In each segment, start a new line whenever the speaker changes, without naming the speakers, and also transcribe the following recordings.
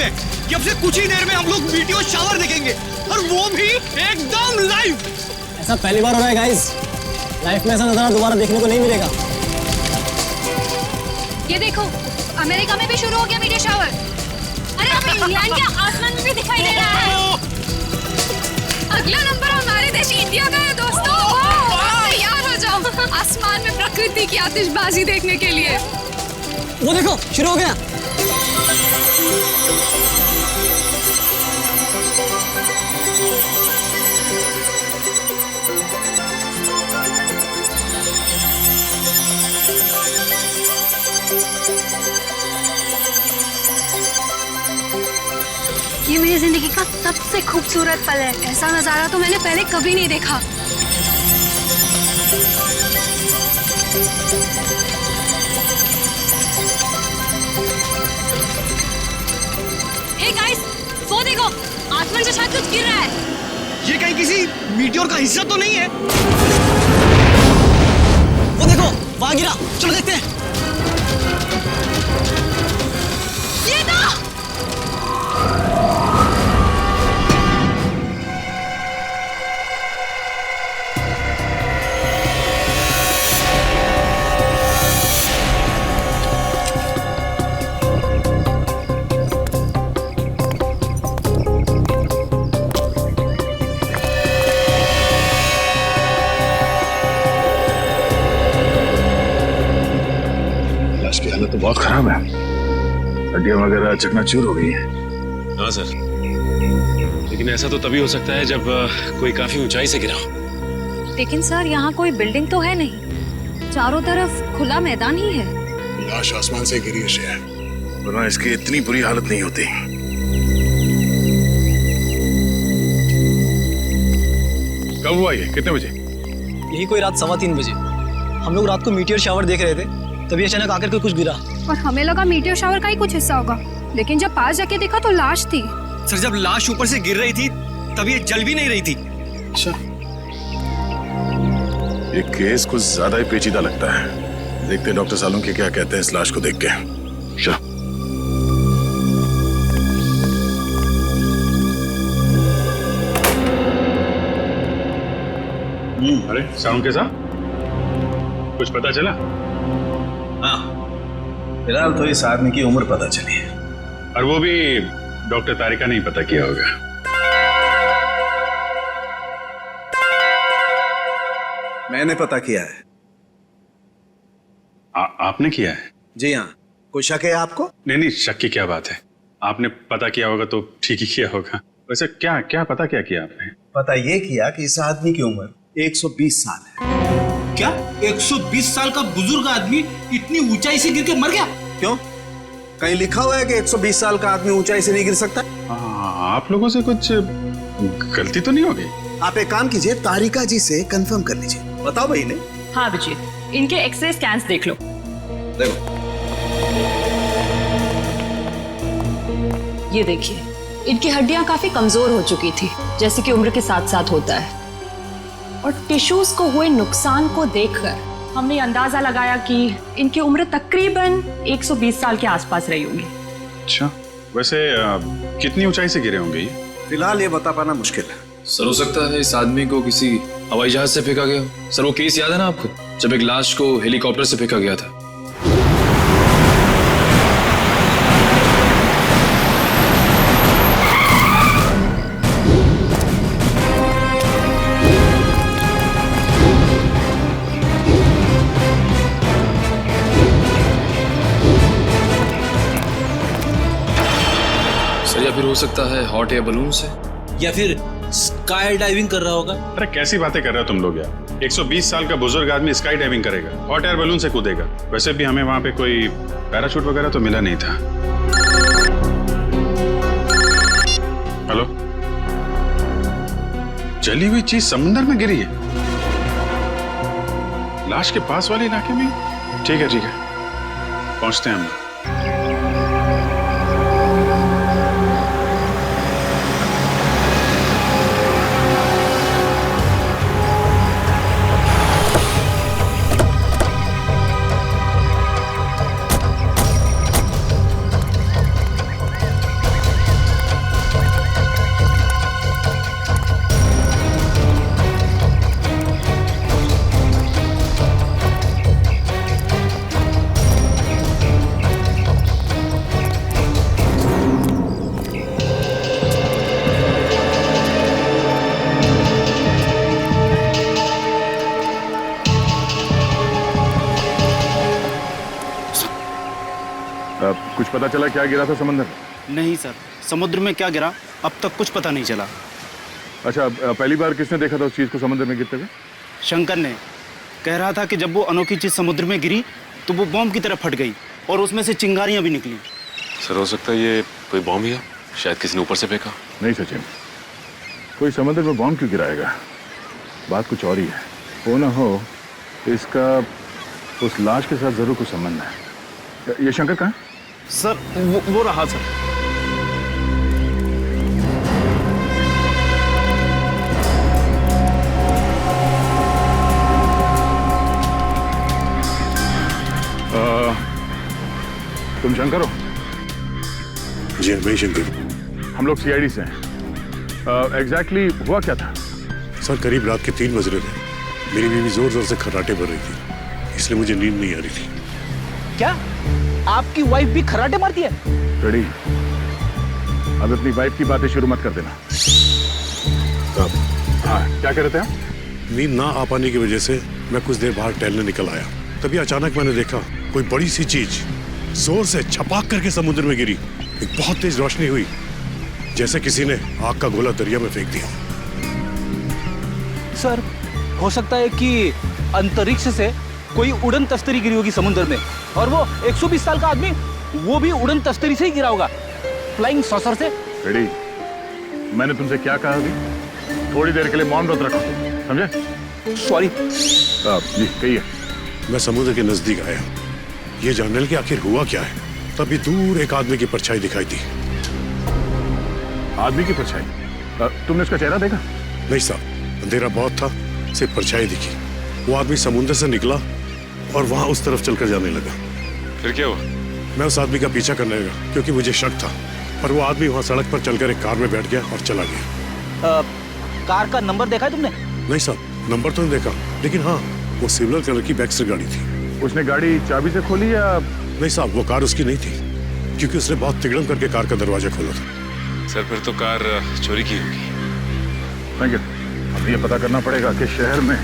है कि अब से कुछ ही देर में हम लोग वीडियो शावर देखेंगे, और वो भी एकदम लाइव।
ऐसा पहली बार हो रहा है गाइस, लाइफ में ऐसा नजारा दोबारा देखने को नहीं मिलेगा।
ये देखो, अमेरिका में भी शुरू हो गया मीडिया शावर। अरे अब इंग्लैंड के आसमान में भी दिखाई दे रहा है। अगला नंबर हमारे देश इंडिया का है दोस्तों। तैयार हो जाओ आसमान में प्रकृति की आतिशबाजी देखने के लिए।
वो देखो, शुरू हो गया।
ये मेरी जिंदगी का सबसे खूबसूरत पल है। ऐसा नजारा तो मैंने पहले कभी नहीं देखा। हे गाइस, वो देखो, आसमान से शायद कुछ गिर रहा है।
ये कहीं किसी मीटियोर का हिस्सा तो नहीं है?
वो देखो, वहां गिरा, चलो देखते हैं।
ये था।
हालत तो बहुत खराब है, हड्डियां वगैरह चकनाचूर हो गई है।
हाँ सर, लेकिन ऐसा तो तभी हो सकता है जब कोई काफी ऊंचाई से गिरा हो।
लेकिन सर, यहाँ कोई बिल्डिंग तो है नहीं, चारों तरफ खुला मैदान ही है।
लाश आसमान से गिरी है, वरना इसकी इतनी बुरी हालत नहीं होती। कब हुआ ये, कितने बजे?
यही कोई रात 3:15 बजे। हम लोग रात को मीटियोर शावर देख रहे थे, तभी अचानक आकर के कुछ गिरा।
और हमें लगा मीटियोर शावर का ही कुछ हिस्सा होगा, लेकिन जब पास जाके देखा तो लाश थी।
सर, जब लाश ऊपर से गिर रही थी तब ये जल भी नहीं रही थी।
अच्छा, ये केस कुछ ज्यादा ही पेचीदा लगता है। देखते हैं डॉक्टर सालुंके क्या कहते हैं इस लाश को देख के। चलो।
अरे सालुंके साहब, कुछ पता चला?
हाँ, फिलहाल तो इस आदमी की उम्र पता चली है,
और वो भी डॉक्टर तारिका ने ही पता किया होगा।
मैंने पता किया है।
आपने किया है?
जी हाँ। कोई शक है आपको?
नहीं नहीं, शक की क्या बात है, आपने पता किया होगा तो ठीक ही किया होगा। वैसे क्या क्या पता क्या किया आपने?
पता ये किया कि इस आदमी की उम्र 120 साल है।
क्या 120 साल का बुजुर्ग आदमी इतनी ऊंचाई से गिर के मर गया?
क्यों? कहीं लिखा हुआ है कि 120 साल का आदमी ऊंचाई से नहीं गिर सकता?
आप लोगों से कुछ गलती तो नहीं हो गई?
आप एक काम कीजिए, तारिका जी से कंफर्म कर लीजिए। बताओ भाई ने।
हाँ अभिजीत, इनके एक्सरे स्कैन्स देख लो।
देखो,
ये देखिए, इनकी हड्डियां काफी कमजोर हो चुकी थी, जैसे कि उम्र के साथ साथ होता है। और टिश्यूज को हुए नुकसान को देखकर हमने अंदाजा लगाया कि इनकी उम्र तकरीबन 120 साल के आसपास रही होगी।
अच्छा, वैसे कितनी ऊंचाई से गिरे होंगे ये?
फिलहाल ये बता पाना मुश्किल है।
सर, हो सकता है इस आदमी को किसी हवाई जहाज से फेंका गया हो। सर, वो केस याद है ना आपको, जब एक लाश को हेलीकॉप्टर से फेंका गया था? सर, या फिर हो सकता है हॉट एयर बलून से,
या फिर स्काई डाइविंग कर रहा होगा।
अरे कैसी बातें कर रहे हो तुम लोग यार, 120 साल का बुजुर्ग आदमी स्काई डाइविंग करेगा, हॉट एयर बलून से कूदेगा? वैसे भी हमें वहां पे कोई पैराशूट वगैरह तो मिला नहीं था। हेलो, जली हुई चीज समुद्र में गिरी है, लाश के पास वाले इलाके में? ठीक है ठीक है, पहुंचते हैं हम।
पता चला क्या गिरा था समंदर में?
नहीं सर, समुद्र में क्या गिरा अब तक कुछ पता नहीं चला।
अच्छा, पहली बार किसने देखा था उस चीज को समुद्र में गिरते हुए?
शंकर ने कह रहा था कि जब वो अनोखी चीज समुद्र में गिरी तो वो बॉम्ब की तरह फट गई और उसमें से चिंगारियां भी निकली।
सर हो सकता है ये कोई बॉम्ब ही है, शायद किसी ने ऊपर से फेंका।
नहीं सचिन, कोई समुद्र में बॉम्ब क्यों गिराएगा? बात कुछ और ही है। हो ना हो इसका उस लाश के साथ जरूर कुछ संबंध है। ये शंकर कहाँ है?
सर वो रहा सर।
तुम शंकर हो? जी मैं शंकर। हम लोग सीआईडी से हैं। एग्जैक्टली हुआ क्या था?
सर करीब रात के 3 बज रहे थे। मेरी बीवी जोर जोर से खर्राटे भर रही थी, इसलिए मुझे नींद नहीं आ रही थी।
क्या आपकी वाइफ भी खर्राटे मारती है?
रेडी, अब अपनी वाइफ की बातें शुरू मत कर देना। हाँ, क्या कह रहे थे आप?
नींद ना आ पाने की वजह से मैं कुछ देर बाहर टहलने निकल आया। तभी अचानक मैंने देखा कोई बड़ी सी चीज जोर से छपाक करके समुद्र में गिरी। एक बहुत तेज रोशनी हुई, जैसे किसी ने आग का गोला दरिया में फेंक दिया।
सर हो सकता है कि अंतरिक्ष से कोई उड़न तस्तरी गिरी होगी समुद्र में, और वो 120 साल का आदमी वो भी उड़न तस्तरी से ही गिरा होगा, फ्लाइंग सॉसर से।
रेडी, मैंने तुमसे क्या कहा अभी? थोड़ी देर के लिए मौन व्रत रखो, समझे?
सॉरी।
जी कहिए।
मैं समुद्र के नजदीक आया, ये जानने लगे आखिर हुआ क्या है। तभी दूर एक आदमी की परछाई दिखाई दी।
आदमी की परछाई? तुमने उसका चेहरा देखा?
नहीं साहब, अंधेरा बहुत था, सिर्फ परछाई दिखी। वो आदमी समुद्र से निकला और वहां उस तरफ चलकर जाने लगा।
फिर क्या हुआ?
मैं उस आदमी का पीछा करने लगा क्योंकि मुझे शक था, पर वो आदमी वहां सड़क पर चलकर एक कार में बैठ गया और चला गया।
कार का नंबर देखा है तुमने?
नहीं साहब, नंबर तो नहीं देखा, लेकिन हाँ वो सिल्वर कलर की बैक्स्टर गाड़ी थी।
उसने गाड़ी चाबी से खोली या?
नहीं साहब, वो कार उसकी नहीं थी, क्योंकि उसने बहुत तिगड़म करके कार का दरवाजा खोला था।
सर फिर तो कार चोरी की होगी।
Thank you. अब ये पता करना पड़ेगा कि शहर में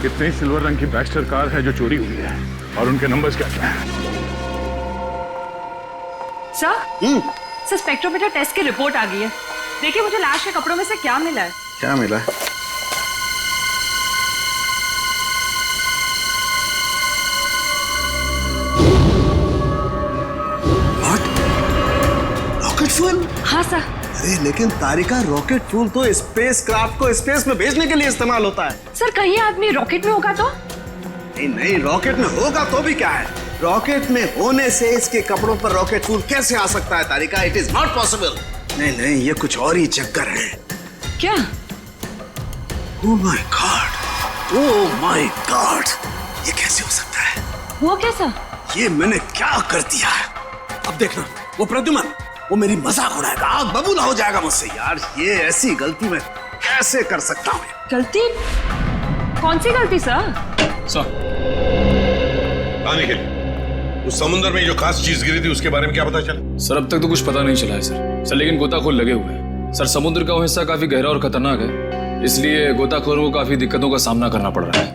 कितनी सिल्वर रंग की बैक्स्टर कार है जो चोरी हुई है और उनके नंबर्स क्या क्या हैं।
सर स्पेक्ट्रोमीटर टेस्ट की रिपोर्ट आ गई है। देखिए मुझे लाश के कपड़ों में से क्या मिला है।
क्या मिला है?
Rocket fuel?
हाँ सर।
अरे लेकिन तारिका, रॉकेट फ्यूल तो स्पेस क्राफ्ट को स्पेस में भेजने के लिए इस्तेमाल होता है।
सर कहीं आदमी रॉकेट में होगा तो?
नहीं, रॉकेट में होगा तो भी क्या है, रॉकेट में होने से इसके कपड़ों पर रॉकेट फ्यूल कैसे आ सकता है Tarika? It is not possible. नहीं, ये कुछ और ही चक्कर है।
क्या?
ओह माय गॉड, ये कैसे हो सकता है?
वो कैसा?
ये मैंने क्या कर दिया है? अब देखना, वो प्रद्युमन वो मेरी मजाक उड़ाएगा, आग बबूला हो जाएगा मुझसे। यार ये ऐसी गलती मैं कैसे कर सकता हूँ?
गलती? कौन सी गलती सर?
उस समुद्र में जो खास चीज गिरी थी उसके बारे में क्या पता चला?
सर अब तक तो कुछ पता नहीं चला है सर, लेकिन गोताखोर लगे हुए हैं। सर समुद्र का वो हिस्सा काफी गहरा और खतरनाक है, इसलिए गोताखोरों को काफी दिक्कतों का सामना करना पड़ रहा है।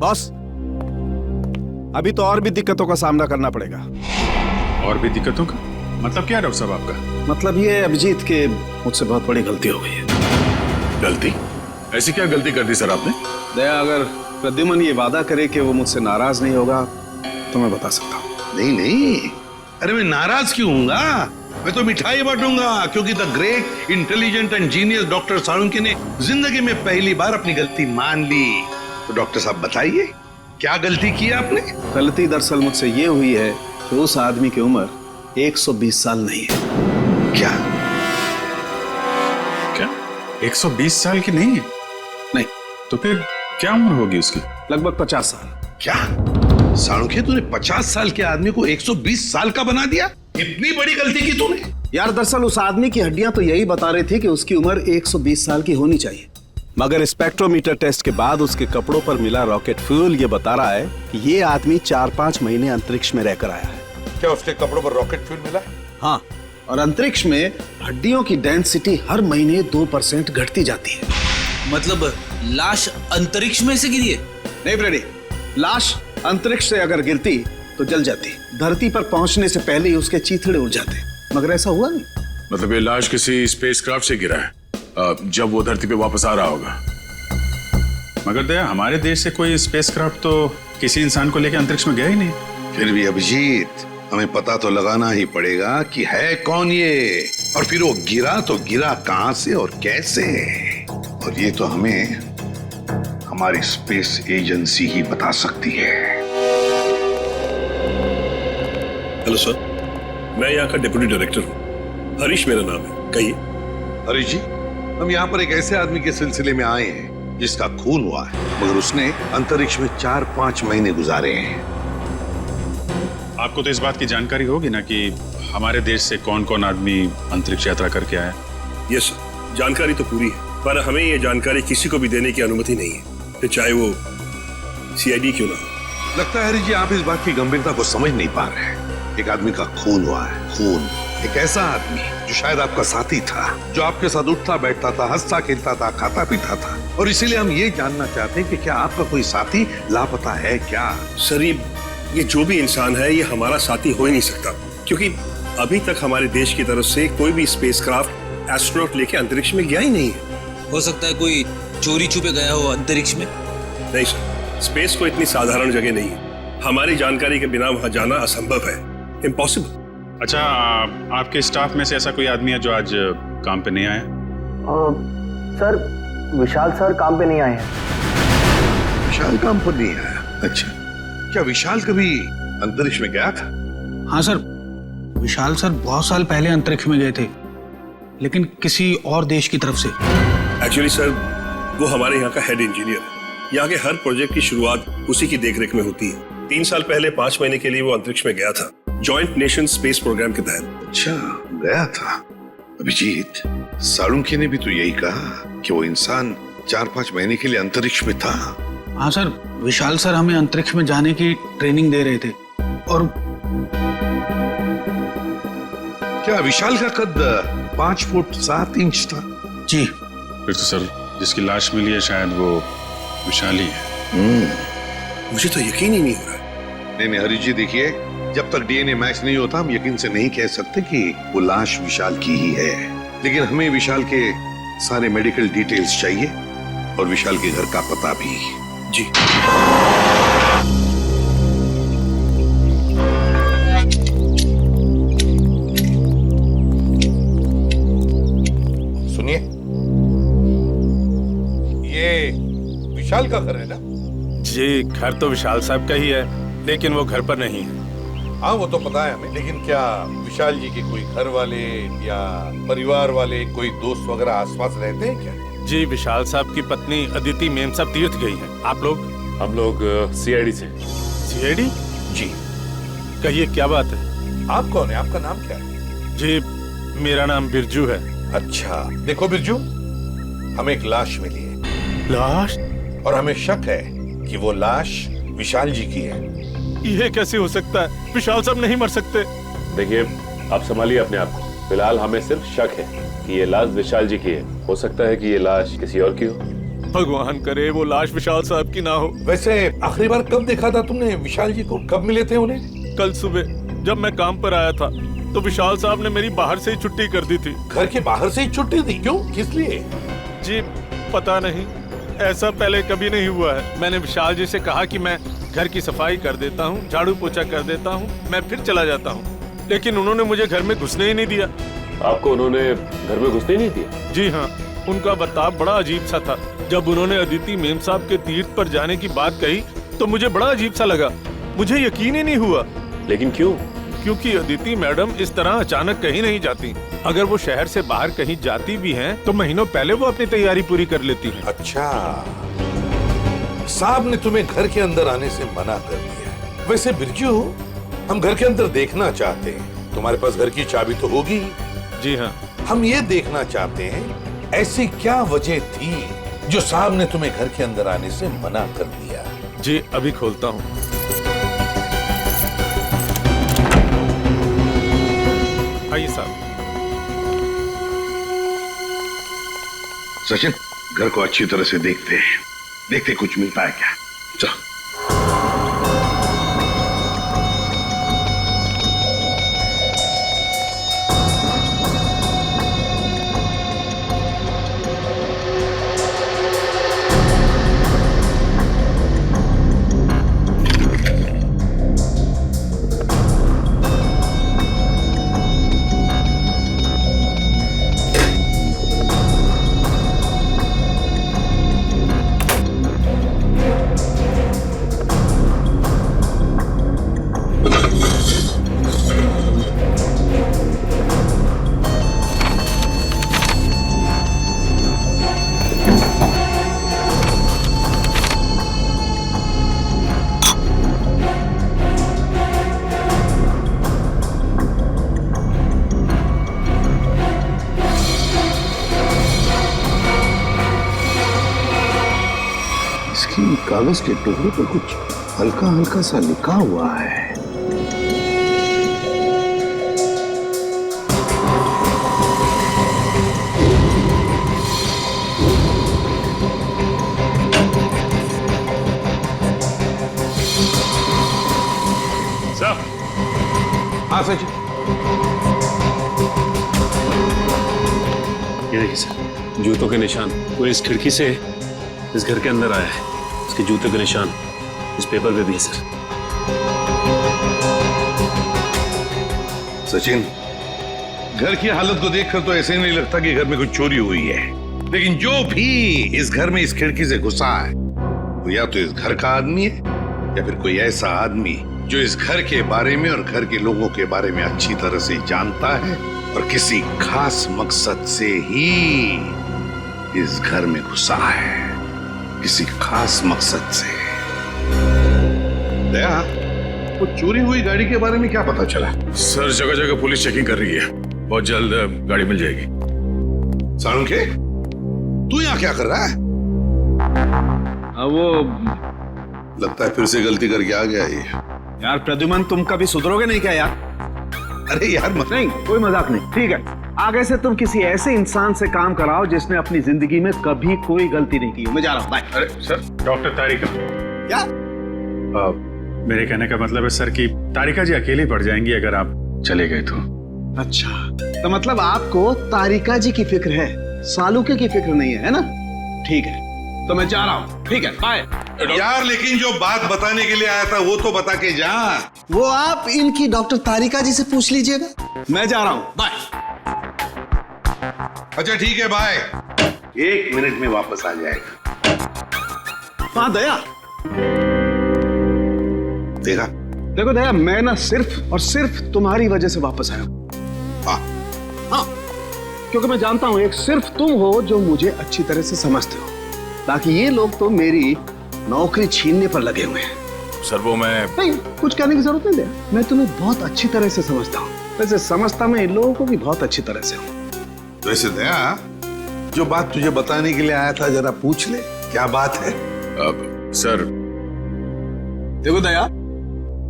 बॉस, अभी तो और भी दिक्कतों का सामना करना पड़ेगा।
और भी दिक्कतों का मतलब क्या है डॉक्टर साहब आपका?
मतलब ये अभिजीत के मुझसे बहुत बड़ी गलती हो गई है।
गलती? ऐसी क्या गलती कर दी सर आपने?
दया, अगर प्रद्युमन ये वादा करे कि वो मुझसे नाराज नहीं होगा तो मैं बता सकता हूँ।
नहीं, अरे मैं नाराज क्यों हूँगा? मैं तो मिठाई बांटूंगा, क्योंकि the great intelligent and genius doctor Salunkhe ने जिंदगी में पहली बार अपनी गलती मान ली। तो डॉक्टर साहब बताइए, क्या गलती की आपने?
गलती दरअसल मुझसे ये हुई है कि उस आदमी की उम्र 120 साल नहीं है।
क्या 120 साल की नहीं है?
नहीं।
तो फिर क्या उम्र होगी उसकी?
लगभग 50 साल।
क्या साळुंखे, तूने 50 साल के आदमी को 120 साल का बना दिया? इतनी बड़ी गलती की तूने?
यार दरअसल उस आदमी की हड्डियां तो यही बता रही थी कि उसकी उम्र 120 साल की होनी चाहिए, मगर स्पेक्ट्रोमीटर टेस्ट के बाद उसके कपड़ों पर मिला रॉकेट फ्यूल ये बता रहा है कि ये आदमी 4-5 महीने अंतरिक्ष में रहकर आया है।
क्या उसके कपड़ों पर रॉकेट फ्यूल मिला?
हाँ, और अंतरिक्ष में हड्डियों की डेंसिटी हर महीने 2% घटती जाती है।
मतलब लाश अंतरिक्ष में से गिरी है?
नहीं ब्रेडी, लाश अंतरिक्ष से अगर गिरती तो जल जाती, धरती पर पहुंचने से पहले ही उसके चीथड़े उड़ जाते, मगर ऐसा हुआ नहीं।
मतलब ये लाश किसी स्पेसक्राफ्ट से गिरा है जब वो धरती पे वापस आ रहा होगा।
मगर दया, हमारे देश से कोई स्पेसक्राफ्ट तो किसी इंसान को लेकर अंतरिक्ष में गया ही नहीं।
फिर भी अभिजीत, हमें पता तो लगाना ही पड़ेगा कि है कौन ये, और फिर वो गिरा तो गिरा कहां से और कैसे, और ये तो हमें हमारी स्पेस एजेंसी ही बता सकती है।
हेलो सर, मैं यहाँ का डिप्टी डायरेक्टर हूँ, हरीश मेरा नाम है। कहिए।
हरीश जी, हम यहाँ पर एक ऐसे आदमी के सिलसिले में आए हैं जिसका खून हुआ है, मगर उसने अंतरिक्ष में 4-5 महीने गुजारे हैं।
आपको तो इस बात की जानकारी होगी ना कि हमारे देश से कौन कौन आदमी अंतरिक्ष यात्रा करके आया।
यस सर, जानकारी तो पूरी है, पर हमें ये जानकारी किसी को भी देने की अनुमति नहीं है, फिर चाहे वो सीआईडी क्यों ना हो।
लगता है हरीश जी, आप इस बात की गंभीरता को समझ नहीं पा रहे हैं। एक आदमी का खून हुआ है, खून। एक ऐसा आदमी जो शायद आपका साथी था, जो आपके साथ उठता बैठता था, हंसता खेलता था, खाता पीता था, और इसीलिए हम ये जानना चाहते हैं कि क्या आपका कोई साथी लापता है क्या?
सर, ये जो भी इंसान है ये हमारा साथी हो ही नहीं सकता, क्योंकि अभी तक हमारे देश की तरफ से कोई भी स्पेसक्राफ्ट एस्ट्रोनॉट लेके अंतरिक्ष में गया ही नहीं है।
हो सकता है कोई चोरी छुपे गया हो अंतरिक्ष में।
नहीं सर, स्पेस को इतनी साधारण जगह नहीं है, हमारी जानकारी के बिना वहां जाना असंभव है, इम्पॉसिबल।
अच्छा, आपके स्टाफ में से ऐसा कोई आदमी है जो आज काम पे नहीं आया?
सर, विशाल सर काम पे नहीं आए हैं।
विशाल काम पर नहीं आया? अच्छा, क्या विशाल कभी अंतरिक्ष में गया था?
हाँ सर, विशाल सर बहुत साल पहले अंतरिक्ष में गए थे, लेकिन किसी और देश की तरफ से।
एक्चुअली सर, वो हमारे यहाँ का हेड इंजीनियर है। यहाँ के हर प्रोजेक्ट की शुरुआत उसी की देखरेख में होती है। 3 साल पहले 5 महीने के लिए वो अंतरिक्ष में गया था, जॉइंट नेशन स्पेस प्रोग्राम के तहत।
अच्छा, गया था। अभिजीत, सालुंखे ने भी तो यही कहा कि वो इंसान 4-5 महीने के लिए अंतरिक्ष में था।
हाँ सर, विशाल सर हमें अंतरिक्ष में जाने की ट्रेनिंग दे रहे थे। और
क्या विशाल का कद 5 फुट 7 इंच था?
जी।
फिर तो सर, जिसकी लाश मिली है शायद वो विशाल ही है।
मुझे तो यकीन ही नहीं हो रहा।
नहीं हरीश जी, देखिए, जब तक डीएनए मैच नहीं होता हम यकीन से नहीं कह सकते कि वो लाश विशाल की ही है, लेकिन हमें विशाल के सारे मेडिकल डिटेल्स चाहिए और विशाल के घर का पता भी।
जी।
सुनिए, ये विशाल का घर है ना?
जी, घर तो विशाल साहब का ही है, लेकिन वो घर पर नहीं है।
हाँ, वो तो पता है हमें, लेकिन क्या विशाल जी के कोई घर वाले या परिवार वाले, कोई दोस्त वगैरह आसपास रहते हैं क्या?
जी, विशाल साहब की पत्नी अदिति मेम साहब तीर्थ गई हैं। आप लोग?
हम लोग सीआईडी से।
सीआईडी?
जी।
कहिए, क्या बात है?
आप कौन है? आपका नाम क्या है?
जी, मेरा नाम बिरजू है।
अच्छा, देखो बिरजू, हमें एक लाश मिली है।
लाश?
और हमें शक है कि वो लाश विशाल जी की है।
ये कैसे हो सकता है? विशाल साहब नहीं मर सकते।
देखिए, आप संभालिए अपने आप को। फिलहाल हमें सिर्फ शक है कि ये लाश विशाल जी की है। हो सकता है कि ये लाश किसी और की हो।
भगवान करे वो लाश विशाल साहब की ना हो।
वैसे आखिरी बार कब देखा था तुमने विशाल जी को? कब मिले थे उन्हें?
कल सुबह जब मैं काम पर आया था तो विशाल साहब ने मेरी बाहर से ही छुट्टी कर दी थी।
घर के बाहर से ही छुट्टी दी? क्यों, किस लिए?
जी पता नहीं, ऐसा पहले कभी नहीं हुआ है। मैंने विशाल जी से कहा कि मैं घर की सफाई कर देता हूँ, झाड़ू पोछा कर देता हूँ, मैं फिर चला जाता हूँ, लेकिन उन्होंने मुझे घर में घुसने ही नहीं दिया।
आपको उन्होंने घर में घुसने नहीं दिया?
जी हाँ, उनका बर्ताव बड़ा अजीब सा था। जब उन्होंने अदिति मेम साहब के तीर्थ पर जाने की बात कही तो मुझे बड़ा अजीब सा लगा, मुझे यकीन ही नहीं हुआ।
लेकिन क्यों?
क्योंकि अदिति मैडम इस तरह अचानक कहीं नहीं जाती। अगर वो शहर से बाहर कहीं जाती भी हैं, तो महीनों पहले वो अपनी तैयारी पूरी कर लेती हैं।
अच्छा, साहब ने तुम्हें घर के अंदर आने से मना कर दिया। वैसे बिरजू, हम घर के अंदर देखना चाहते हैं। तुम्हारे पास घर की चाबी तो होगी?
जी हाँ।
हम ये देखना चाहते हैं ऐसी क्या वजह थी जो साहब ने तुम्हें घर के अंदर आने से मना कर दिया।
जी अभी खोलता हूँ। आइए साहब।
सचिन, घर को अच्छी तरह से देखते हैं, देखते कुछ मिलता है क्या। चलो। किसी कागज के टुकड़े पर कुछ हल्का हल्का सा लिखा हुआ है। हाँ सचिन,
ये देखिए सर, जूतों के निशान। वो इस खिड़की से इस घर के अंदर आया है। उसके जूतों के निशान इस पेपर पे भी है सर।
सचिन, घर की हालत को देखकर तो ऐसे नहीं लगता कि घर में कुछ चोरी हुई है, लेकिन जो भी इस घर में इस खिड़की से घुसा है वो या तो इस घर का आदमी है या फिर कोई ऐसा आदमी जो इस घर के बारे में और घर के लोगों के बारे में अच्छी तरह से जानता है और किसी खास मकसद से ही इस घर में घुसा है, किसी खास मकसद से। दया, वो चोरी हुई गाड़ी के बारे में क्या पता चला?
सर जगह जगह पुलिस चेकिंग कर रही है, बहुत जल्द गाड़ी मिल जाएगी।
साळुंखे, तू यहाँ क्या कर रहा है?
वो
लगता है फिर से गलती करके आ गया ये।
यार प्रद्युमन, तुम कभी सुधरोगे नहीं क्या यार?
अरे यार
नहीं, कोई मजाक नहीं, ठीक है। आगे से तुम किसी ऐसे इंसान से काम कराओ जिसने अपनी जिंदगी में कभी कोई गलती नहीं की। मैं जा रहा हूँ, बाय।
अरे सर, डॉक्टर तारिका।
क्या?
मेरे कहने का मतलब है सर कि तारिका जी अकेली पड़ जाएंगी अगर आप चले गए तो।
अच्छा, तो मतलब आपको तारिका जी की फिक्र है, सालुके की फिक्र नहीं है ना? ठीक है, तो मैं जा रहा हूँ, ठीक है, बाय।
यार लेकिन जो बात बताने के लिए आया था वो तो बता के जा।
वो आप इनकी डॉक्टर तारिका जी से पूछ लीजिएगा। मैं जा रहा हूँ, बाय।
अच्छा ठीक है, बाय। 1 मिनट में वापस आ जाएगा।
हाँ दया,
देखा?
देखो दया, मैं ना सिर्फ और सिर्फ तुम्हारी वजह से वापस आया हूँ। हाँ, क्योंकि मैं जानता हूँ एक सिर्फ तुम हो जो मुझे अच्छी तरह से समझते हो, बाकी ये लोग तो मेरी नौकरी छीनने पर लगे हुए हैं।
सर वो मैं
नहीं, कुछ कहने की जरूरत नहीं है, मैं तुम्हें बहुत अच्छी तरह से समझता हूँ। वैसे समझता मैं इन लोगों को भी बहुत अच्छी तरह से हूँ।
वैसे दया, जो बात तुझे बताने के लिए आया था जरा पूछ ले, क्या बात है?
अब सर
देखो दया,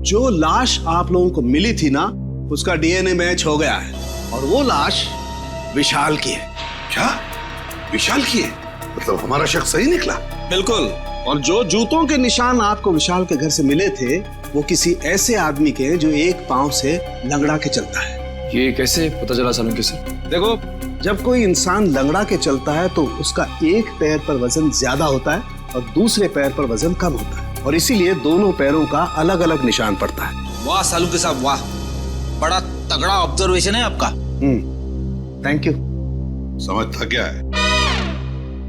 जो लाश आप लोगों को मिली थी ना, उसका डीएनए मैच हो गया है और वो लाश विशाल की है।
क्या? विशाल की है? मतलब हमारा शख्स सही निकला?
बिल्कुल। और जो जूतों के निशान आपको विशाल के घर से मिले थे वो किसी ऐसे आदमी के हैं जो एक पांव से लंगड़ा के चलता है।
ये कैसे पता चला सालुंखे सर?
देखो, जब कोई इंसान लंगड़ा के चलता है तो उसका एक पैर पर वजन ज्यादा होता है और दूसरे पैर पर वजन कम होता है, और इसीलिए दोनों पैरों का अलग अलग निशान पड़ता है।
वाह सालुंखे साहब, वाह, बड़ा तगड़ा ऑब्जर्वेशन है आपका।
Thank you.
समझता क्या है?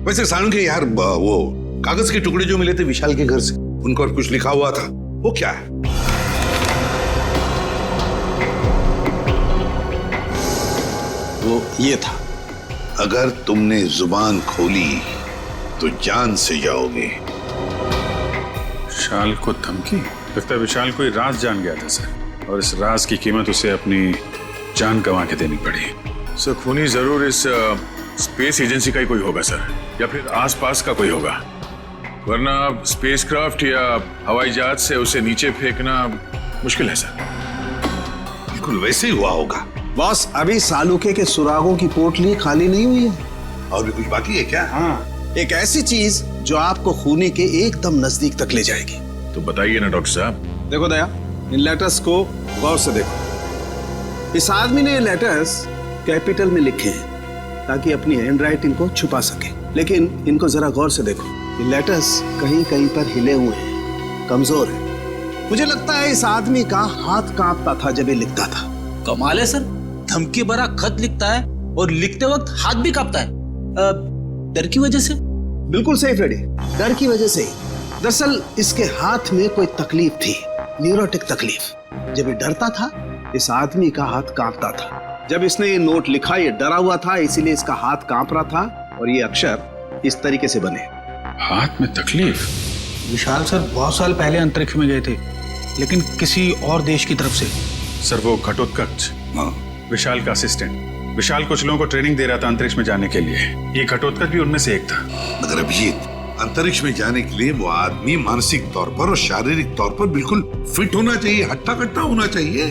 वैसे साळुंखे यार, वो कागज के टुकड़े जो मिले थे विशाल के घर से, उन पर कुछ लिखा हुआ था, वो क्या है?
वो ये था,
अगर तुमने जुबान खोली तो जान से जाओगे।
विशाल को धमकी? लगता है विशाल कोई राज जान गया था सर, और इस राज की कीमत उसे अपनी जान गंवा के देनी पड़ी। सर खूनी जरूर इस स्पेस एजेंसी का ही कोई होगा सर, या फिर आसपास का कोई होगा, वरना स्पेसक्राफ्ट या हवाई जहाज से उसे नीचे फेंकना मुश्किल है सर।
बिल्कुल वैसे ही हुआ होगा।
बॉस, अभी सालुके के सुरागों की पोटली खाली नहीं हुई है।
और भी कुछ बाकी है क्या?
हाँ, एक ऐसी चीज जो आपको खूनी के एकदम नजदीक तक ले जाएगी।
तो बताइए ना डॉक्टर साहब।
देखो दया, इन लेटर्स को गौर से देखो। इस आदमी ने ये लेटर्स कैपिटल में लिखे हैं ताकि अपनी हैंडराइटिंग को छुपा सके, लेकिन इनको जरा गौर से देखो, ये लेटर्स कहीं कहीं पर हिले हुए हैं, कमजोर है। मुझे लगता है इस आदमी का हाथ कांपता था जब ये लिखता था।
कमाल है सर, धमकी भरा खत लिखता है और लिखते वक्त हाथ भी कांपता है। डर की वजह से?
बिल्कुल सही फ्रेडी, डर की वजह से ही। दरअसल इसके हाथ में कोई तकलीफ थी, न्यूरोटिक तकलीफ। जब ये डरता था, इस आदमी का हाथ कांपता था। जब इसने ये नोट लिखा, ये डरा हुआ था, इसीलिए इसका हाथ कांप रहा था, और ये अक्षर इस तरीके से बने।
हाथ में तकलीफ?
विशाल सर बहुत साल पहले अंतरिक्ष में गए थे, लेकिन किसी और देश की तरफ से।
सर वो घटोत्कच, विशाल का असिस्टेंट। विशाल कुछ लोगों को ट्रेनिंग दे रहा था अंतरिक्ष में जाने के लिए, ये घटोत्कच भी उनमें से एक था।
मगर अभिजीत, अंतरिक्ष में जाने के लिए वो आदमी मानसिक तौर पर और शारीरिक तौर पर बिल्कुल फिट होना चाहिए, हट्टा कट्टा होना चाहिए।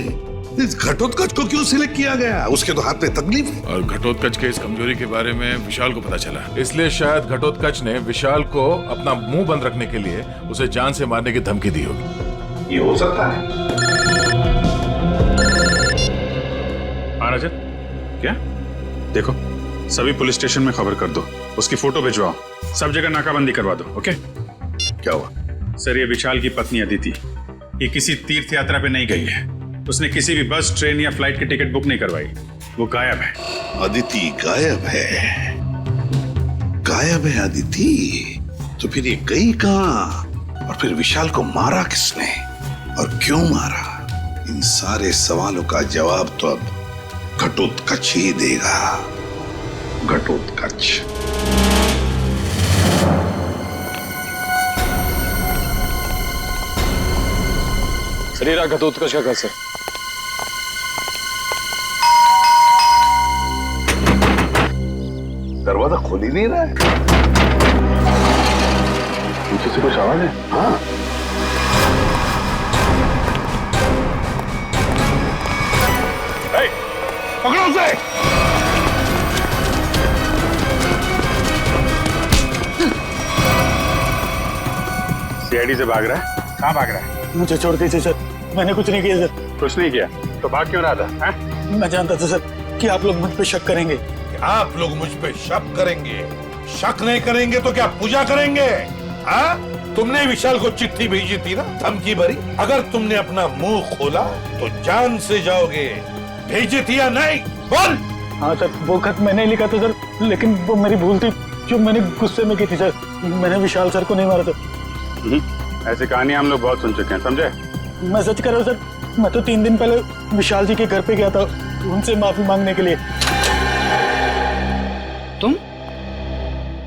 इस घटोत्कच को क्यों सिलेक्ट किया गया? उसके तो हाथ में तकलीफ है।
और घटोत्कच के इस कमजोरी के बारे में विशाल को पता चला, इसलिए शायद घटोत्कच ने विशाल को अपना मुंह बंद रखने के लिए उसे जान से मारने की धमकी दी होगी।
ये हो सकता है।
रजत, क्या? देखो, सभी पुलिस स्टेशन में खबर कर दो, उसकी फोटो भिजवाओ, सब जगह नाकाबंदी करवा दो। ओके?
क्या हुआ?
सर, ये विशाल की पत्नी अदिति, ये किसी तीर्थ यात्रा पे नहीं गई है। उसने किसी भी बस, ट्रेन या फ्लाइट की टिकट बुक नहीं करवाई। वो गायब है।
अदिति गायब है? गायब है अदिति? तो फिर ये गई कहां? और फिर विशाल को मारा किसने और क्यों मारा? इन सारे सवालों का जवाब तो अब घटोत्कच ही देगा। घटोत्कच।
शरीर घटोत्कच का घर सर।
दरवाजा खोल ही नहीं रहा है। पीछे से कुछ आवाज है? हाँ। पकड़ो उसे।
सीआईडी से भाग रहा है? कहाँ भाग रहा है?
मुझे छोड़ दीजिए सर, मैंने कुछ नहीं किया सर।
कुछ नहीं किया तो भाग क्यों रहा था?
मैं जानता था सर कि आप लोग मुझ पे शक करेंगे।
आप लोग मुझ पे शक करेंगे? शक नहीं करेंगे तो क्या पूजा करेंगे? हाँ? तुमने विशाल को चिट्ठी भेजी थी ना, धमकी भरी। अगर तुमने अपना मुंह खोला तो जान से जाओगे। भेजी थी या नहीं? बोल।
हाँ सर, वो खत मैंने लिखा था सर, लेकिन वो मेरी भूल थी जो मैंने गुस्से में की थी सर। मैंने विशाल सर को नहीं मारा था।
ऐसी कहानी हम लोग बहुत सुन चुके हैं, समझे?
मैं सच कर रहा हूँ सर, मैं तो 3 दिन पहले विशाल जी के घर पे गया था उनसे माफी मांगने के लिए।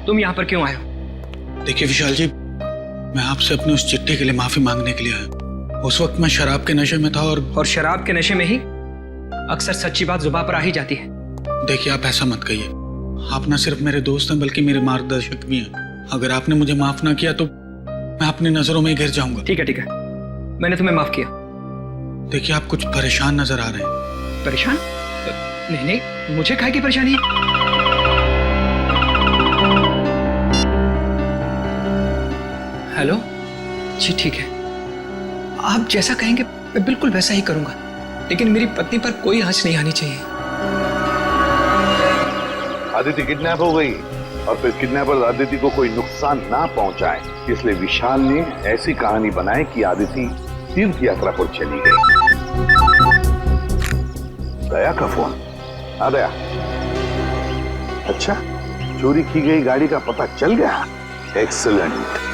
तुम यहाँ पर क्यों आए हो?
देखिए विशाल जी, मैं आपसे अपनी उस चिट्ठी के लिए माफी मांगने के लिए आया। उस वक्त मैं शराब के नशे में था और
शराब के नशे में ही अक्सर सच्ची बात जुबान पर आ ही जाती है।
देखिए आप ऐसा मत कहिए, आप न सिर्फ मेरे दोस्त हैं बल्कि मेरे मार्गदर्शक भी हैं। अगर आपने मुझे माफ ना किया तो मैं अपनी नजरों में गिर जाऊंगा।
ठीक है, मैंने तुम्हें माफ किया।
देखिए आप कुछ परेशान नजर आ रहे हैं।
परेशान? नहीं, मुझे काहे की परेशानी है? हेलो जी, ठीक है, आप जैसा कहेंगे मैं बिल्कुल वैसा ही करूंगा, लेकिन मेरी पत्नी पर कोई आंच नहीं आनी चाहिए।
आदिति किडनैप हो गई और फिर किडनैपर आदिति को कोई नुकसान ना पहुंचाए, इसलिए विशाल ने ऐसी कहानी बनाई कि आदिति तीर्थ यात्रा पर चली गई। दया का फोन आ गया। अच्छा, चोरी की गई गाड़ी का पता चल गया। एक्सीलेंट।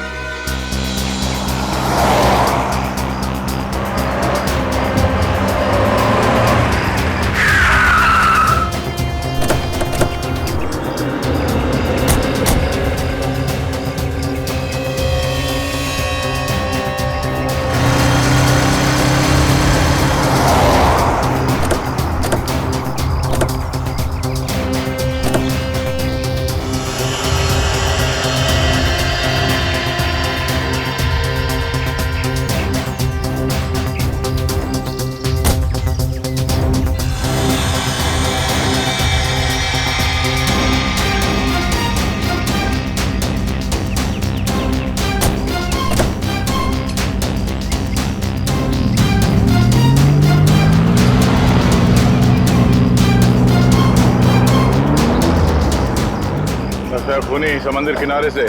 खूनी समंदर किनारे से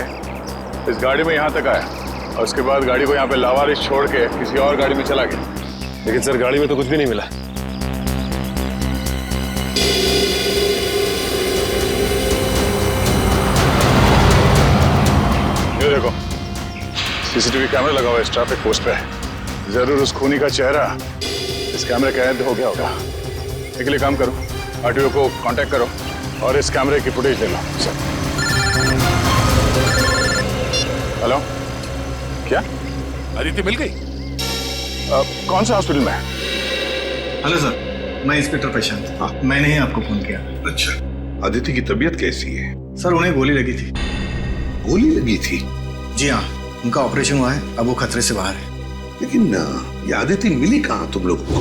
इस गाड़ी में यहाँ तक आया और उसके बाद गाड़ी को यहाँ पे लावारिस छोड़ के किसी और गाड़ी में चला गया। लेकिन सर, गाड़ी में तो कुछ भी नहीं मिला। ये देखो, सीसीटीवी कैमरा लगा हुआ है इस ट्रैफिक पोस्ट पे। जरूर उस खूनी का चेहरा इस कैमरे कैद हो गया होगा। इसके लिए काम करो, आरटीओ को कांटेक्ट करो और इस कैमरे की फुटेज ले लो। सर, हेलो, क्या
आदिति मिल गई?
कौन सा हॉस्पिटल में?
हेलो सर, मैं इंस्पेक्टर प्रशांत। हाँ, मैंने ही आपको फोन किया।
अच्छा, आदिति की तबीयत कैसी है?
सर, उन्हें गोली लगी थी।
गोली लगी थी?
जी हाँ, उनका ऑपरेशन हुआ है, अब वो खतरे से बाहर है।
लेकिन ये आदिति मिली कहाँ तुम लोगों को?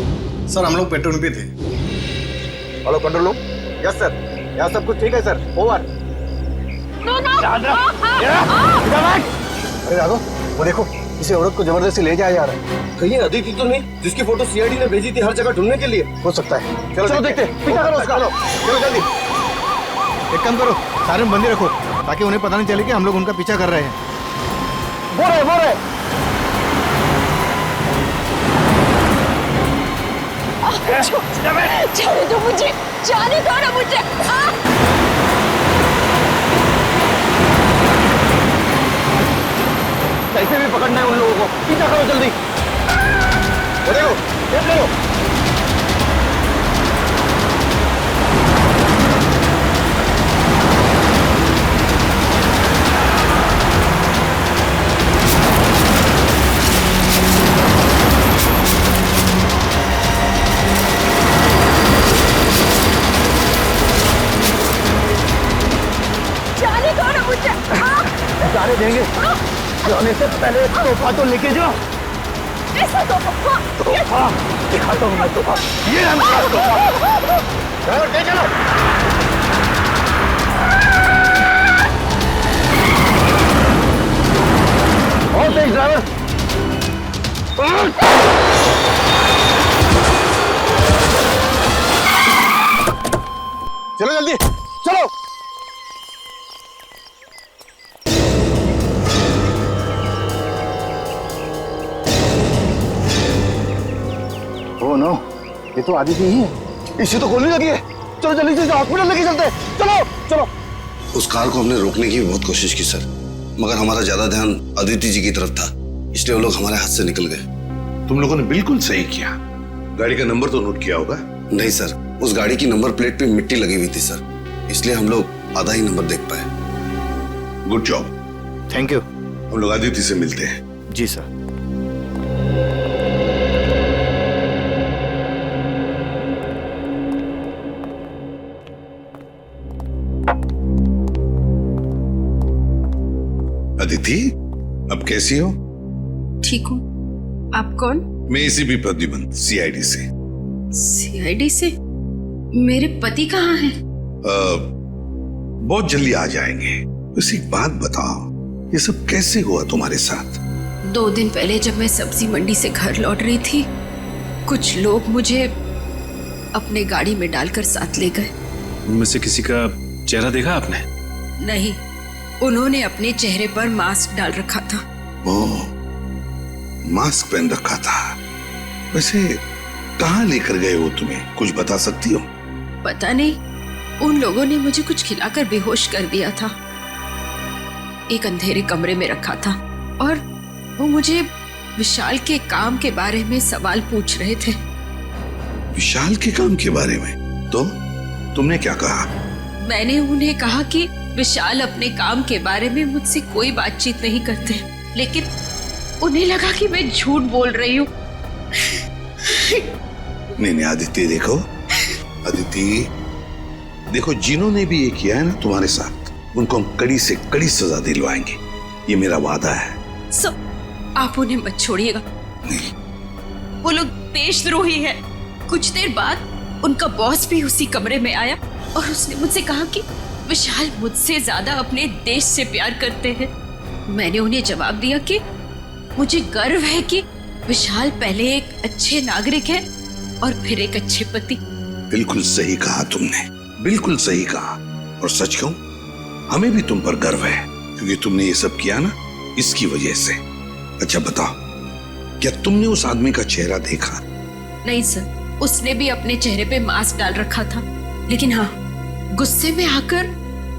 सर हम लोग पेट्रोल पे थे।
Hello control room. Yes sir, यहाँ सब कुछ ठीक है सर, ओवर। अरे राघव, वो देखो किसी औरत को जबरदस्ती ले जाया जा रहा है। कहीं अदिति तो नहीं जिसकी फोटो सीआईडी ने भेजी थी हर जगह ढूंढने के लिए? हो सकता है। चलो देखते हैं। पीछा करो उसका। चलो जल्दी।
एक काम करो, सायरन बंदी रखो ताकि उन्हें पता नहीं चले कि हम लोग उनका पीछा कर रहे हैं।
वो रहे।
जाने दो मुझे, जाने दो ना मुझे।
कैसे भी पकड़ना है उन लोगों को, पीछा करो जल्दी। देखो, देख लो।
जाने दो ना मुझे।
जाने देंगे, जाने से पहले एक तोहफा तो लेके जाओ।
ऐसा तोहफा
दिखाता हूँ मैं तोहफा। ये है मेरा तोहफा। ड्राइवर ले चलो। और तेज ड्राइवर। चलो जल्दी, चलो। ओह नो, ये तो आदिति ही है। इसे तो गोली लगी है। चलो जल्दी से हॉस्पिटल लेके चलते हैं। चलो चलो।
उस कार को हमने रोकने की बहुत कोशिश की सर, मगर हमारा ज्यादा ध्यान अदिति जी की तरफ था, इसलिए वो लोग हमारे हाथ से निकल गए।
तुम लोगों ने बिल्कुल सही किया। गाड़ी का नंबर तो नोट किया होगा?
नहीं सर, उस गाड़ी की नंबर प्लेट पे मिट्टी लगी हुई थी सर, इसलिए हम लोग आधा ही नंबर देख पाए।
Good job.
Thank you.
हम लोग आदिति से मिलते हैं।
जी सर।
अदिति, अब कैसी हो?
ठीक हूँ। आप कौन?
मैं एसीपी प्रद्युमन, सीआईडी से।
सीआईडी से? मेरे पति कहाँ हैं?
बहुत जल्दी आ जाएंगे। बस एक बात बताओ, ये सब कैसे हुआ तुम्हारे साथ?
2 दिन पहले जब मैं सब्जी मंडी से घर लौट रही थी, कुछ लोग मुझे अपने गाड़ी में डालकर साथ ले गए।
उनमें से किसी का चेहरा देखा आपने?
नहीं, उन्होंने अपने चेहरे पर मास्क डाल रखा था।
ओह, मास्क पहन रखा था। वैसे कहाँ लेकर गए वो तुम्हें, कुछ बता सकती हो?
पता नहीं, उन लोगों ने मुझे कुछ खिलाकर बेहोश कर दिया था। एक अंधेरे कमरे में रखा था और वो मुझे विशाल के काम के बारे में सवाल पूछ रहे थे।
विशाल के काम के बारे में? तो तुमने क्या कहा?
मैंने उन्हें कहा कि विशाल अपने काम के बारे में मुझसे कोई बातचीत नहीं करते, लेकिन उन्हें लगा कि मैं झूठ बोल रही हूँ।
नहीं आदित्य, देखो अदिति, देखो जिन्होंने भी ये किया है ना तुम्हारे साथ, उनको हम कड़ी से कड़ी सजा दिलवाएंगे, ये मेरा वादा है।
आप उन्हें मत छोड़िएगा। वो लोग देशद्रोही है। कुछ देर बाद उनका बॉस भी उसी कमरे में आया और उसने मुझसे कहा कि विशाल मुझसे ज्यादा अपने देश से प्यार करते हैं। मैंने उन्हें जवाब दिया कि मुझे गर्व है कि विशाल पहले एक अच्छे नागरिक है और फिर एक अच्छे पति।
बिल्कुल सही कहा तुमने, बिल्कुल सही कहा। और सच कहूं, हमें भी तुम पर गर्व है, क्योंकि तुमने ये सब किया ना इसकी वजह से। अच्छा बताओ, क्या तुमने उस आदमी का चेहरा देखा?
नहीं सर, उसने भी अपने चेहरे पे मास्क डाल रखा था, लेकिन हाँ, गुस्से में आकर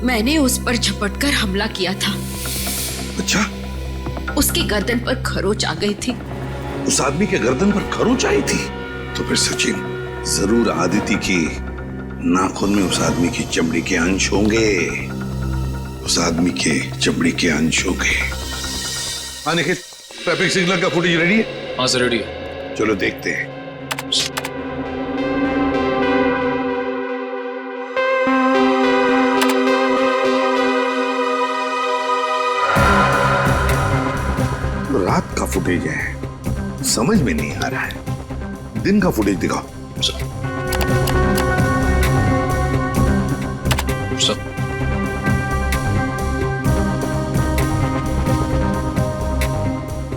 मैंने उस पर झपटकर हमला किया था।
अच्छा?
उसकी गर्दन पर खरोच आ गई थी।
उस आदमी के गर्दन पर खरोच आई थी? तो फिर सचिन, जरूर आदिति की नाखून में उस आदमी की चमड़ी के अंश होंगे। उस आदमी के चमड़ी के अंश होंगे। हाँ निखिल, ट्रैफिक सिग्नल का फुटेज रेडी है?
हाँ सर, रेडी है।
चलो देखते हैं। फुटेज है, समझ में नहीं आ रहा है। दिन का फुटेज दिखाओ।
सर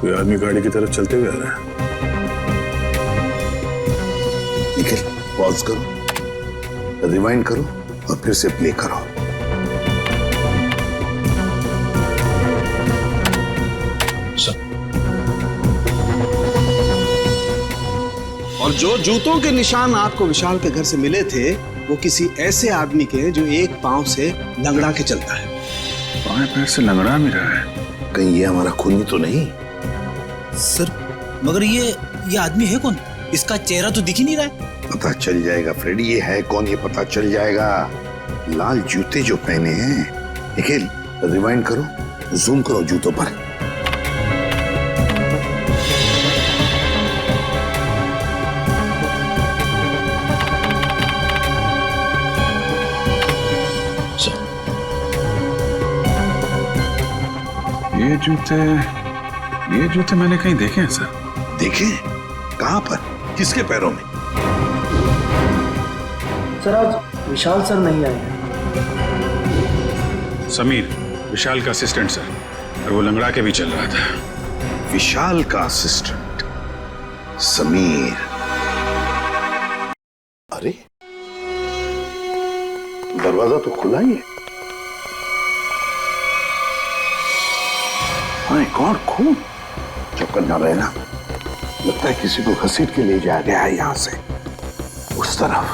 कोई आदमी गाड़ी की तरफ चलते हुए आ रहा है।
निखिल, पॉज करो, रिवाइंड करो और फिर से प्ले करो।
और जो जूतों के निशान आपको विशाल के घर से मिले थे वो किसी ऐसे आदमी के जो एक पांव से लंगड़ा के चलता है।
बाएं पैर से लंगड़ा भी रहा है।
कहीं ये हमारा खूनी तो नहीं?
सर मगर ये आदमी है कौन? इसका चेहरा तो दिख ही नहीं रहा है।
पता चल जाएगा फ्रेडी, ये है कौन ये पता चल जाएगा। लाल जूते जो पहने हैं। निखिल, रिवाइंड करो, जूम करो जूतों पर।
ये जूते मैंने कहीं देखे हैं सर।
देखे? कहां पर? किसके पैरों में?
सर आज विशाल सर नहीं आए हैं।
समीर, विशाल का असिस्टेंट सर, और वो लंगड़ा के भी चल रहा था।
विशाल का असिस्टेंट समीर। अरे दरवाजा तो खुला ही है। माय गॉड, खून! चक्कर ना रहे ना, लगता है किसी को घसीट के ले जाया गया है यहां से उस तरफ।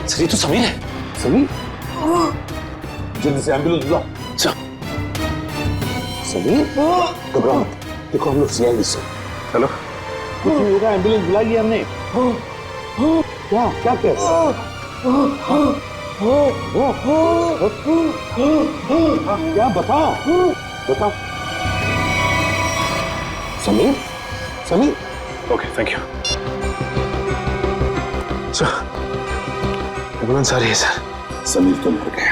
सर ये तो समीर है।
समीर? जल्दी से एम्बुलेंस बुलाओ। समीर, घबराओ मत, देखो हम लोग सीआईडी से।
हेलो,
कुछ नहीं होगा, एम्बुलेंस बुलाई है हमने। क्या क्या कह रहे हो? क्या बताओ बताओ। Sameer, Sameer.
Okay, thank you sir. Ambulance आ रही है सर।
समीर तो मर गया।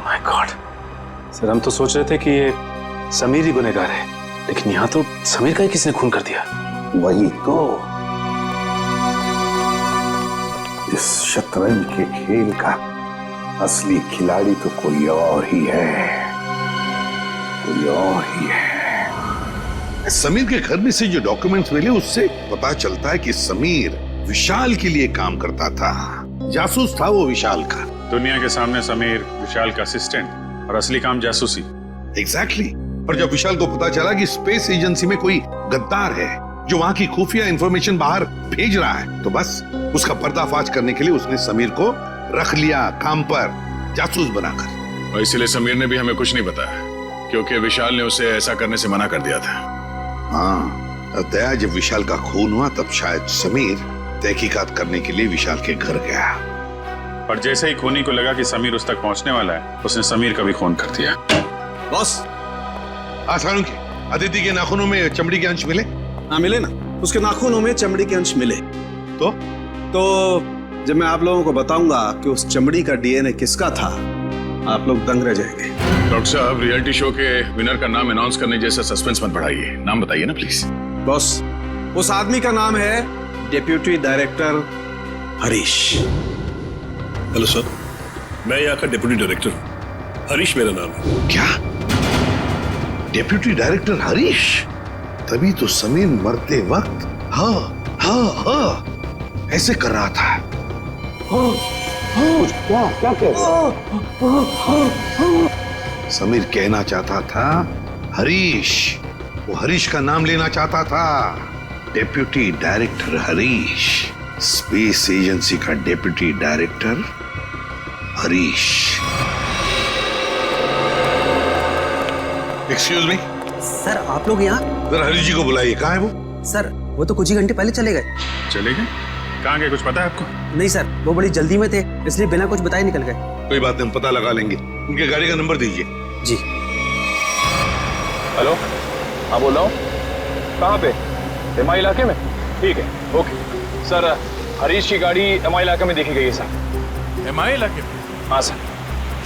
माय गॉड सर, हम तो सोच रहे थे कि ये समीर ही गुनहगार है, लेकिन यहाँ तो समीर का ही किसी ने खून कर दिया।
वही तो, इस शतरंज के खेल का असली खिलाड़ी तो कोई और ही है, कोई और ही है। समीर के घर में से जो डॉक्यूमेंट्स मिले उससे पता चलता है कि समीर विशाल के लिए काम करता था, जासूस था वो विशाल का।
दुनिया के सामने समीर विशाल का असिस्टेंट और असली काम जासूसी।
एग्जैक्टली। और जब विशाल को पता चला कि स्पेस एजेंसी में कोई गद्दार है जो वहां की खुफिया इंफॉर्मेशन बाहर भेज रहा है, तो बस उसका पर्दाफाश करने के लिए उसने समीर को रख लिया काम पर, जासूस बनाकर।
और इसीलिए समीर ने भी हमें कुछ नहीं बताया, क्योंकि विशाल ने उसे ऐसा करने से मना कर दिया था।
हाँ, दया जब विशाल का खून हुआ तब शायद समीर तहकीकात करने के लिए विशाल के घर गया।
पर जैसे ही खूनी को लगा कि समीर उस तक पहुंचने वाला है, उसने समीर का भी खून कर दिया।
बॉस,
आसानों के अदिति के नाखूनों में चमड़ी के अंश मिले?
हाँ मिले ना, उसके नाखूनों में चमड़ी के अंश मिले।
तो
जब मैं आप लोगों को बताऊंगा कि उस चमड़ी का डीएनए किसका था, आप लोग दंग रह जाएंगे।
डॉक्टर साहब, रियलिटी शो के विनर का नाम अनाउंस करने जैसा सस्पेंस मत बढ़ाइए, नाम बताइए ना प्लीज।
बॉस, उस आदमी का नाम है deputy director Harish.
Hello sir, मैं यहाँ का डिप्टी डायरेक्टर हरीश मेरा नाम है।
क्या? Deputy director Harish? तभी तो समीर मरते वक्त हाँ हाँ हाँ ऐसे कर रहा था। क्या क्या कह रहे? समीर कहना चाहता था हरीश, वो हरीश का नाम लेना चाहता था। Deputy director Harish, space agency का deputy director Harish. Excuse me
sir, आप लोग यहाँ?
जरा हरीश जी को बुलाइए। कहाँ है वो?
सर वो तो कुछ ही घंटे पहले चले गए।
चले गए? कहाँ गए, कुछ पता है आपको?
नहीं सर, वो बड़ी जल्दी में थे, इसलिए बिना कुछ बताए निकल गए।
कोई बात नहीं, हम पता लगा लेंगे। उनके गाड़ी का नंबर दीजिए।
जी।
हेलो,
हाँ बोल रहा हूँ। कहाँ पे? एमआई इलाके में? ठीक है, ओके सर। हरीश की गाड़ी एमआई इलाके में देखी गई है सर।
एमआई इलाके में?
हाँ सर।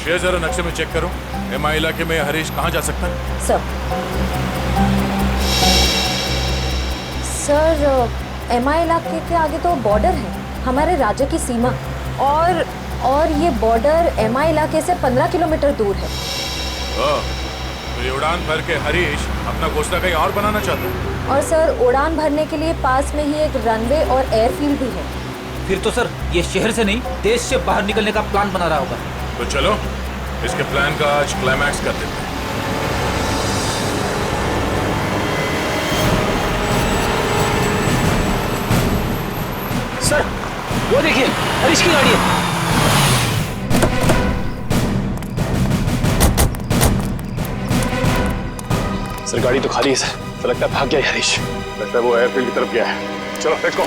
शेयर जरा नक्शे में चेक करो, एमआई इलाके में हरीश कहाँ जा सकता है?
सर एमआई इलाके के आगे तो बॉर्डर है, हमारे राज्य की सीमा, और ये बॉर्डर एमआई इलाके से 15 किलोमीटर दूर है।
तो ये उड़ान भर के हरीश अपना घोंसला कहीं और बनाना चाहता है?
और सर उड़ान भरने के लिए पास में ही एक रनवे और एयरफील्ड भी है।
फिर तो सर ये शहर से नहीं, देश से बाहर निकलने का प्लान बना रहा होगा।
तो चलो इसके प्लान का आज क्लाइमैक्स कर देते हैं।
सर वो देखिए, हरीश की गाड़ी है।
सर गाड़ी तो खाली है सर, तो लगता है भाग गया है हरीश।
लगता है वो एयरफील्ड की तरफ गया है। चलो लेट्स गो।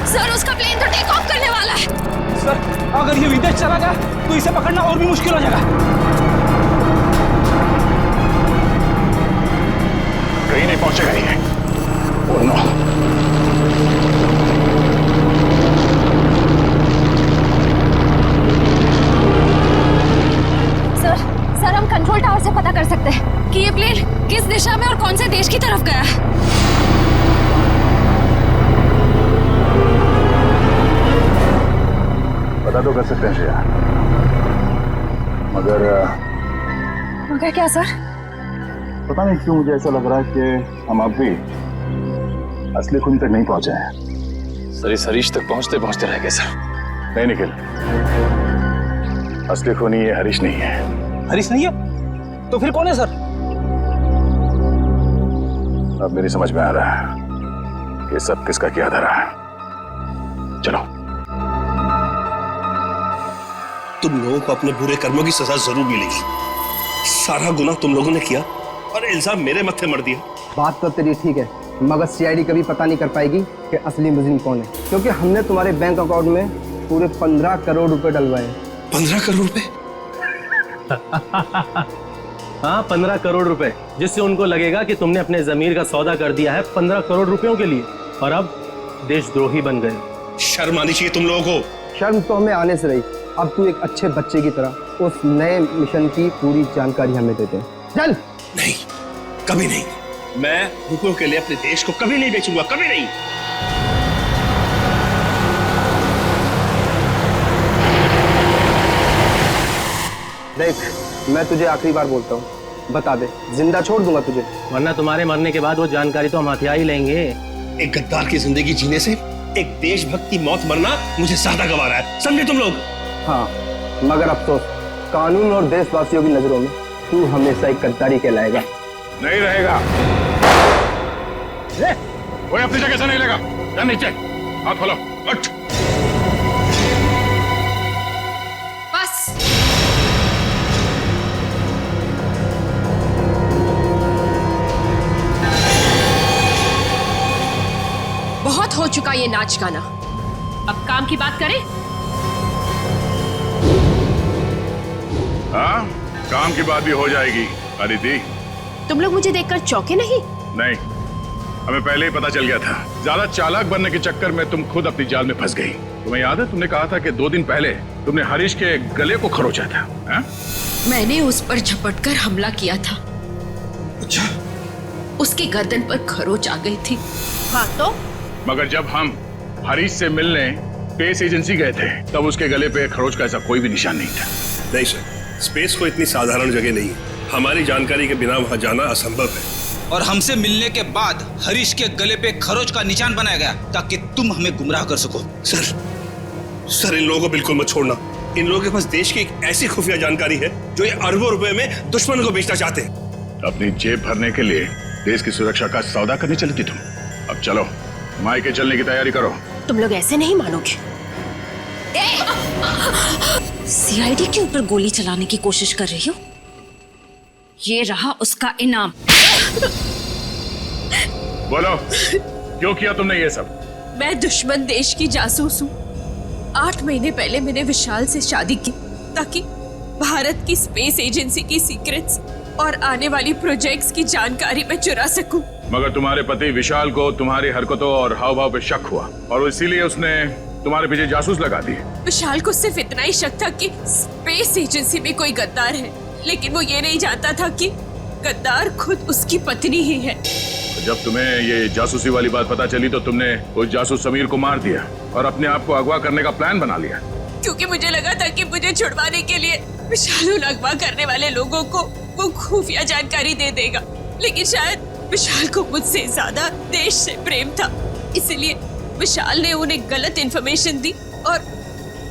सर उसका प्लेन तो टेक ऑफ करने वाला है।
सर अगर ये विदेश चला गया तो इसे पकड़ना और भी मुश्किल हो जाएगा।
कहीं नहीं पहुंचेगा ये। Oh no.
सर हम कंट्रोल टावर से पता कर सकते हैं कि ये प्लेन किस दिशा में और कौन से देश की तरफ गया है।
पता तो कर सकते हैं श्रेया, मगर
क्या सर?
पता नहीं क्यों मुझे ऐसा लग रहा है कि हम अब भी असली खूनी तक नहीं पहुंचे हैं।
सर इस हरीश तक पहुंचते पहुंचते रह गए सर।
नहीं निखिल, असली खूनी ये हरीश नहीं है।
हरीश नहीं है तो फिर कौन है सर?
अब मेरी समझ में आ रहा है कि सब किसका किया धरा है। चलो।
तुम लोगों को अपने बुरे कर्मों की सजा जरूर मिलेगी। सारा गुनाह तुम लोगों ने किया और इल्जाम मेरे मत्थे मर दिया।
बात तो तेरी ठीक है, मगर सीआईडी कभी पता नहीं कर पाएगी कि असली मुजरिम कौन है, क्योंकि हमने तुम्हारे बैंक अकाउंट में पूरे 15 करोड़ रुपए डलवाए।
15 करोड़ रुपए?
हाँ 15 करोड़ रुपए, जिससे उनको लगेगा कि तुमने अपने जमीर का सौदा कर दिया है 15 करोड़ रुपयों के लिए, और अब देशद्रोही बन गए।
शर्म आनी चाहिए तुम लोगों को।
शर्म तो हमें आने से रही, अब तू एक अच्छे बच्चे की तरह उस नए मिशन की पूरी जानकारी हमें देते। चल।
नहीं, कभी नहीं। मैं रुपयों के लिए अपने देश को कभी नहीं बेचूंगा, कभी नहीं।
देख, मैं तुझे आखिरी बार बोलता हूँ, बता दे, जिंदा छोड़ दूंगा तुझे,
वरना तुम्हारे मरने के बाद वो जानकारी तो हम हथियार ही लेंगे।
एक गद्दार की जिंदगी जीने से एक देशभक्त की मौत मरना मुझे ज्यादा गंवा रहा है, समझे तुम लोग?
हाँ, मगर अफसोस, कानून और देशवासियों की नजरों में तू हमेशा एक गद्दारी कहलाएगा।
नहीं रहेगा। कोई अपनी जगह से नहीं लेगा। या नीचे हाथ खोलो, उठ।
बस।
बहुत हो चुका ये नाच गाना, अब काम की बात करें।
हाँ, काम की बात भी हो जाएगी। अदिति,
तुम लोग मुझे देखकर चौंके नहीं?
नहीं, हमें पहले ही पता चल गया था। ज्यादा चालाक बनने के चक्कर में तुम खुद अपनी जाल में फंस गई। तुम्हें याद है, तुमने कहा था कि 2 दिन पहले तुमने हरीश के गले को खरोचा था। हा?
मैंने उस पर झपटकर हमला किया था।
अच्छा?
उसकी गर्दन पर खरोच आ गई थी। हाँ तो?
मगर जब हम हरीश से मिलने स्पेस एजेंसी गए थे, तब उसके गले पे खरोच का ऐसा कोई भी निशान नहीं था।
नहीं सर, स्पेस को इतनी साधारण जगह नहीं है। हमारी जानकारी के बिना वहां जाना असंभव है।
और हमसे मिलने के बाद हरीश के गले पे खरोच का निशान बनाया गया ताकि तुम हमें गुमराह कर सको।
सर इन लोगों को बिल्कुल मत छोड़ना। इन लोगों के पास देश की एक ऐसी खुफिया जानकारी है जो ये अरबों रुपए में दुश्मन को बेचना चाहते हैं।
अपनी जेब भरने के लिए देश की सुरक्षा का सौदा करने चली थी तुम। अब चलो, मायके चलने की तैयारी करो।
तुम लोग ऐसे नहीं मानोगे। सीआईडी के ऊपर गोली चलाने की कोशिश कर रही हो? ये रहा उसका इनाम।
बोलो, क्यों किया तुमने ये सब?
मैं दुश्मन देश की जासूस हूँ। 8 महीने पहले मैंने विशाल से शादी की ताकि भारत की स्पेस एजेंसी की सीक्रेट्स और आने वाली प्रोजेक्ट्स की जानकारी मैं चुरा सकूं।
मगर तुम्हारे पति विशाल को तुम्हारी हरकतों और हाव भाव पे शक हुआ और इसीलिए उसने तुम्हारे पीछे जासूस लगा दिए।
विशाल को सिर्फ इतना ही शक था कि स्पेस एजेंसी में कोई गद्दार है, लेकिन वो ये नहीं जानता था कि गद्दार खुद उसकी पत्नी ही है।
जब तुम्हें ये जासूसी वाली बात पता चली तो तुमने उस जासूस समीर को मार दिया और अपने आप को अगवा करने का प्लान बना लिया।
क्योंकि मुझे लगा था कि मुझे छुड़वाने के लिए विशाल उन अगवा करने वाले लोगों को वो खुफिया जानकारी दे देगा, लेकिन शायद विशाल को मुझसे ज्यादा देश से प्रेम था, इसलिए विशाल ने उन्हें गलत इन्फॉर्मेशन दी और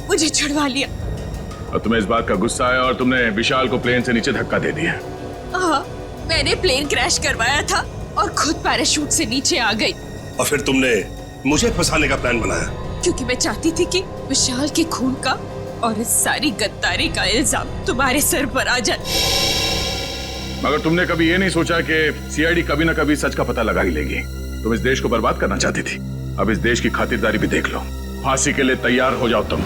मुझे छुड़वा लिया।
और तुम्हें इस बात का गुस्सा आया और तुमने विशाल को प्लेन से नीचे धक्का दे दिया।
हाँ, मैंने प्लेन क्रैश करवाया था और खुद पैराशूट से नीचे आ गई।
और फिर तुमने मुझे फंसाने का प्लान बनाया?
क्योंकि मैं चाहती थी कि विशाल के खून का और इस सारी गद्दारी का इल्जाम तुम्हारे सर पर आ जाए।
मगर तुमने कभी ये नहीं सोचा कि सीआईडी कभी ना कभी सच का पता लगा ही लेगी। तुम इस देश को बर्बाद करना चाहती थी, अब इस देश की खातिरदारी भी देख लो। फांसी के लिए तैयार हो जाओ तुम।